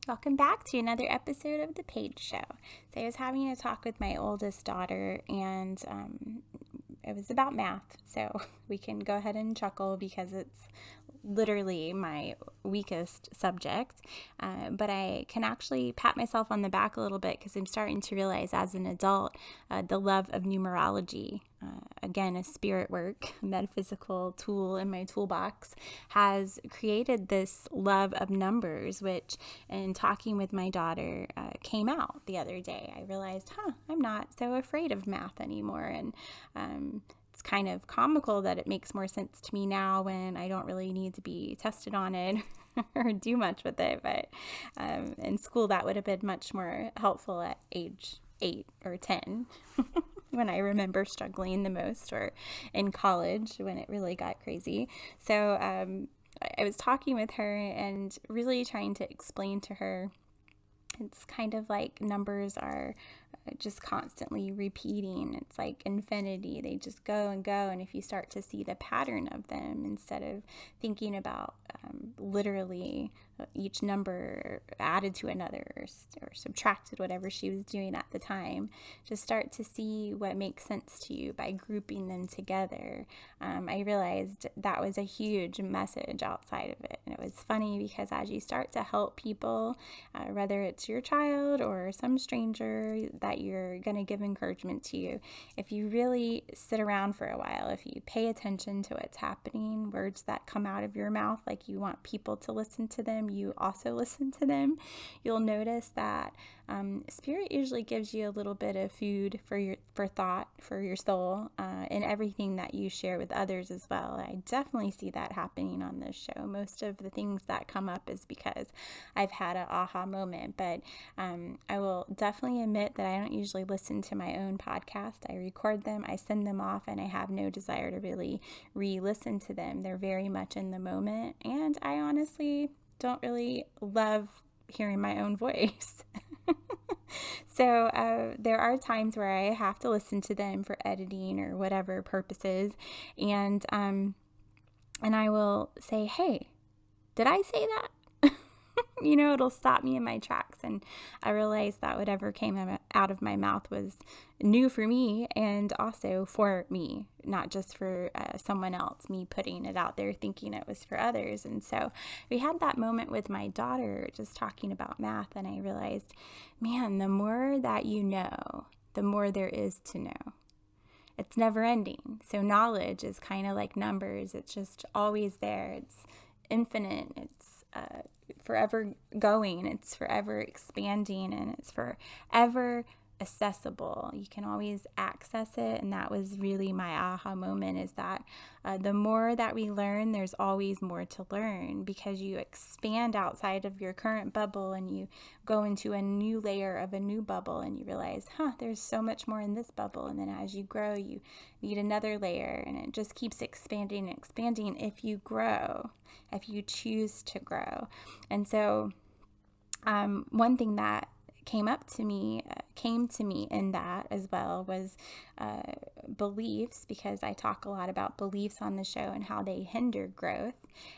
Welcome back to another episode of the Paige Show. So I was having a talk with my oldest daughter, and it was about math. So we can go ahead and chuckle because it's literally my weakest subject. But I can actually pat myself on the back a little bit because I'm starting to realize as an adult the love of numerology. Again, a spirit work, metaphysical tool in my toolbox, has created this love of numbers, which in talking with my daughter came out the other day. I realized, I'm not so afraid of math anymore. And it's kind of comical that it makes more sense to me now when I don't really need to be tested on it or do much with it. But in school, that would have been much more helpful at age 8 or 10. When I remember struggling the most, or in college when it really got crazy. So I was talking with her and really trying to explain to her it's kind of like numbers are just constantly repeating. It's like infinity. They just go and go. And if you start to see the pattern of them, instead of thinking about literally each number added to another or subtracted, whatever she was doing at the time, just start to see what makes sense to you by grouping them together. I realized that was a huge message outside of it. And it was funny because as you start to help people, whether it's your child or some stranger that you're going to give encouragement to you, if you really sit around for a while, if you pay attention to what's happening, words that come out of your mouth, like you want people to listen to them, you also listen to them, you'll notice that spirit usually gives you a little bit of food for thought, for your soul, in everything that you share with others as well. I definitely see that happening on this show. Most of the things that come up is because I've had an aha moment, but I will definitely admit that I don't usually listen to my own podcast. I record them, I send them off, and I have no desire to really re-listen to them. They're very much in the moment, and I honestly don't really love hearing my own voice. So there are times where I have to listen to them for editing or whatever purposes, and I will say, hey, did I say that? It'll stop me in my tracks, and I realized that whatever came out of my mouth was new for me and also for me, not just for someone else, me putting it out there thinking it was for others. And so we had that moment with my daughter just talking about math, and I realized, man, the more that you know, the more there is to know. It's never ending. So knowledge is kind of like numbers. It's just always there. It's infinite. It's forever going. It's forever expanding, and it's forever accessible. You can always access it. And that was really my aha moment, is that the more that we learn, there's always more to learn, because you expand outside of your current bubble and you go into a new layer of a new bubble, and you realize, there's so much more in this bubble. And then as you grow, you need another layer, and it just keeps expanding and expanding if you grow, if you choose to grow. And so one thing that came to me in that as well was beliefs, because I talk a lot about beliefs on the show and how they hinder growth.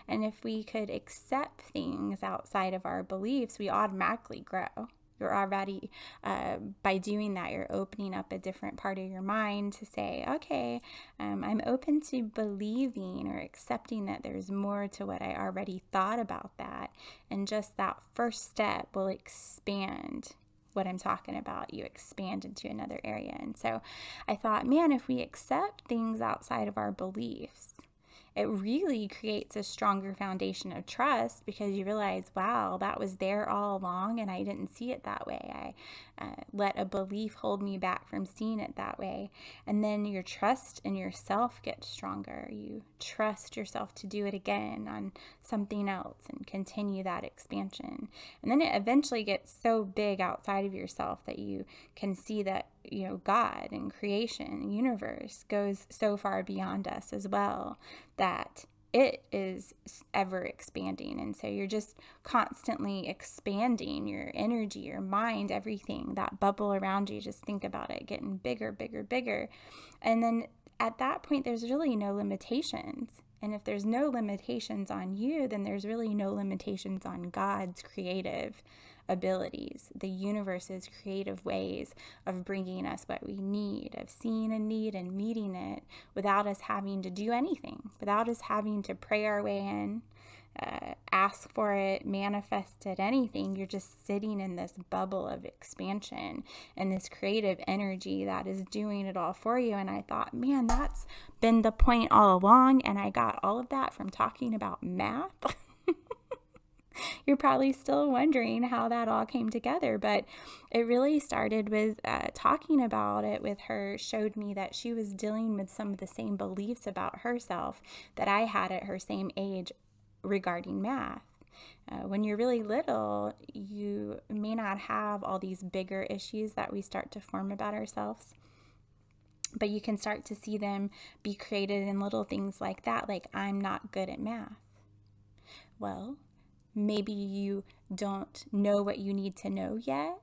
And if we could accept things outside of our beliefs, we automatically grow. You're already, by doing that, you're opening up a different part of your mind to say, okay, I'm open to believing or accepting that there's more to what I already thought about that. And just that first step will expand what I'm talking about. You expand into another area. And so I thought, man, if we accept things outside of our beliefs, it really creates a stronger foundation of trust, because you realize, wow, that was there all along and I didn't see it that way. I let a belief hold me back from seeing it that way. And then your trust in yourself gets stronger. You trust yourself to do it again on something else and continue that expansion. And then it eventually gets so big outside of yourself that you can see that, God and creation and universe goes so far beyond us as well, that it is ever expanding. And so you're just constantly expanding your energy, your mind, everything, that bubble around you. Just think about it getting bigger, bigger, bigger. And then at that point, there's really no limitations. And if there's no limitations on you, then there's really no limitations on God's creative abilities, the universe's creative ways of bringing us what we need, of seeing a need and meeting it without us having to do anything, without us having to pray our way in, ask for it, manifest it, anything. You're just sitting in this bubble of expansion and this creative energy that is doing it all for you. And I thought, man, that's been the point all along. And I got all of that from talking about math. You're probably still wondering how that all came together, but it really started with talking about it with her, showed me that she was dealing with some of the same beliefs about herself that I had at her same age regarding math. When you're really little, you may not have all these bigger issues that we start to form about ourselves, but you can start to see them be created in little things like that, like I'm not good at math. Well, maybe you don't know what you need to know yet,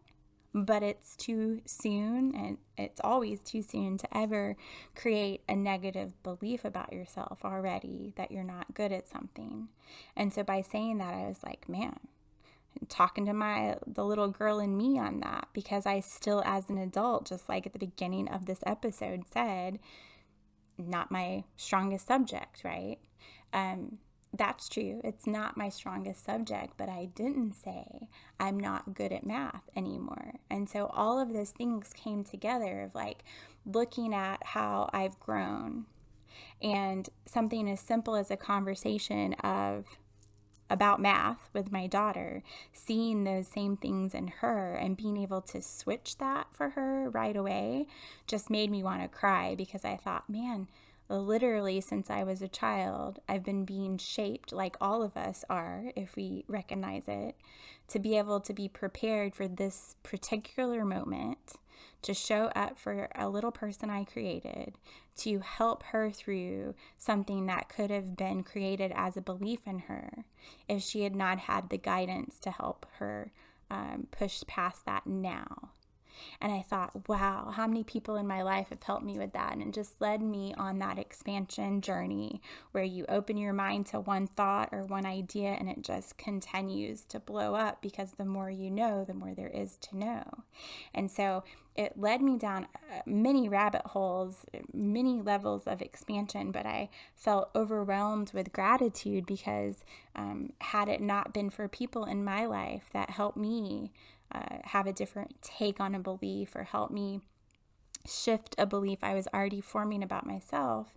but it's too soon, and it's always too soon to ever create a negative belief about yourself already that you're not good at something. And so by saying that, I was like, man, talking to the little girl in me on that, because I still, as an adult, just like at the beginning of this episode said, not my strongest subject, right? That's true. It's not my strongest subject, but I didn't say I'm not good at math anymore. And so all of those things came together of like looking at how I've grown, and something as simple as a conversation about math with my daughter, seeing those same things in her and being able to switch that for her right away just made me want to cry, because I thought, man, literally since I was a child, I've been being shaped, like all of us are, if we recognize it, to be able to be prepared for this particular moment, to show up for a little person I created, to help her through something that could have been created as a belief in her if she had not had the guidance to help her push past that now. And I thought, wow, how many people in my life have helped me with that? And it just led me on that expansion journey where you open your mind to one thought or one idea, and it just continues to blow up, because the more you know, the more there is to know. And so it led me down many rabbit holes, many levels of expansion, but I felt overwhelmed with gratitude because had it not been for people in my life that helped me have a different take on a belief, or help me shift a belief I was already forming about myself,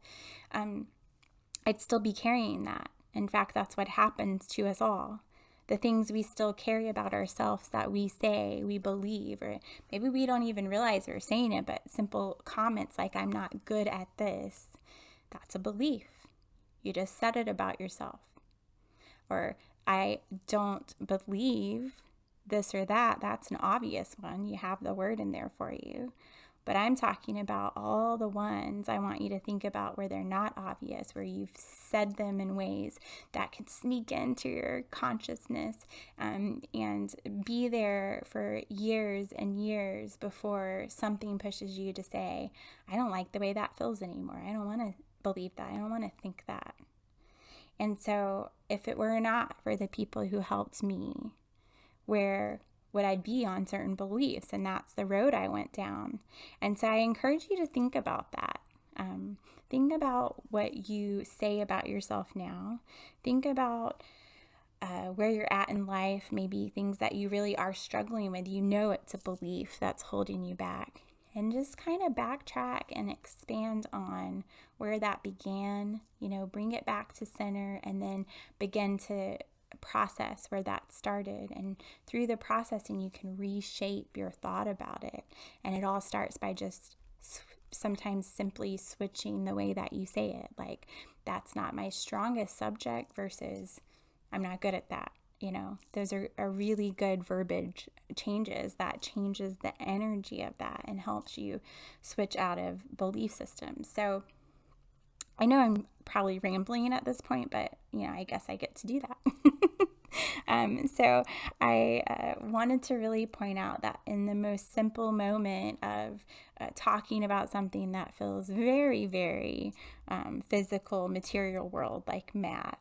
I'd still be carrying that. In fact, that's what happens to us all. The things we still carry about ourselves that we say, we believe, or maybe we don't even realize we're saying it, but simple comments like, I'm not good at this, that's a belief. You just said it about yourself. Or, I don't believe this or that, that's an obvious one. You have the word in there for you. But I'm talking about all the ones I want you to think about where they're not obvious, where you've said them in ways that can sneak into your consciousness and be there for years and years before something pushes you to say, I don't like the way that feels anymore. I don't want to believe that. I don't want to think that. And so if it were not for the people who helped me, where would I be on certain beliefs? And that's the road I went down. And so I encourage you to think about that. Think about what you say about yourself now. Think about where you're at in life, maybe things that you really are struggling with. You know it's a belief that's holding you back. And just kind of backtrack and expand on where that began, bring it back to center, and then begin to process where that started. And through the processing, you can reshape your thought about it. And it all starts by just sometimes simply switching the way that you say it. Like, that's not my strongest subject versus I'm not good at that. Those are really good verbiage changes that changes the energy of that and helps you switch out of belief systems. So I know I'm probably rambling at this point, but I guess I get to do that. So I wanted to really point out that in the most simple moment of talking about something that feels very, very physical, material world, like math,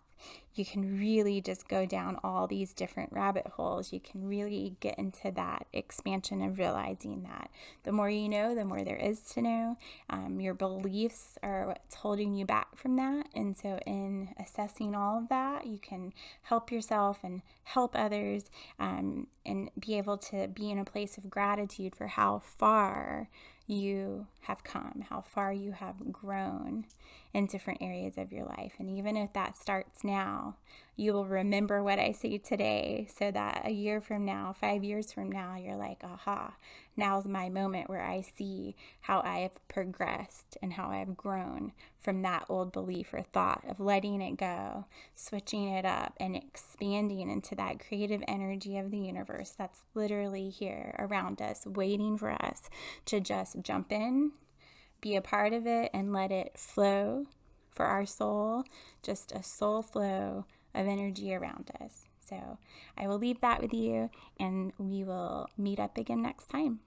you can really just go down all these different rabbit holes. You can really get into that expansion of realizing that the more you know, the more there is to know. Your beliefs are what's holding you back from that. And so in assessing all of that, you can help yourself and help others, and be able to be in a place of gratitude for how far you have come, how far you have grown in different areas of your life. And even if that starts now, you will remember what I say today, so that a year from now, 5 years from now, you're like, aha, now's my moment where I see how I have progressed and how I have grown from that old belief or thought, of letting it go, switching it up, and expanding into that creative energy of the universe that's literally here around us, waiting for us to just jump in, be a part of it, and let it flow for our soul, just a soul flow of energy around us. So I will leave that with you, and we will meet up again next time.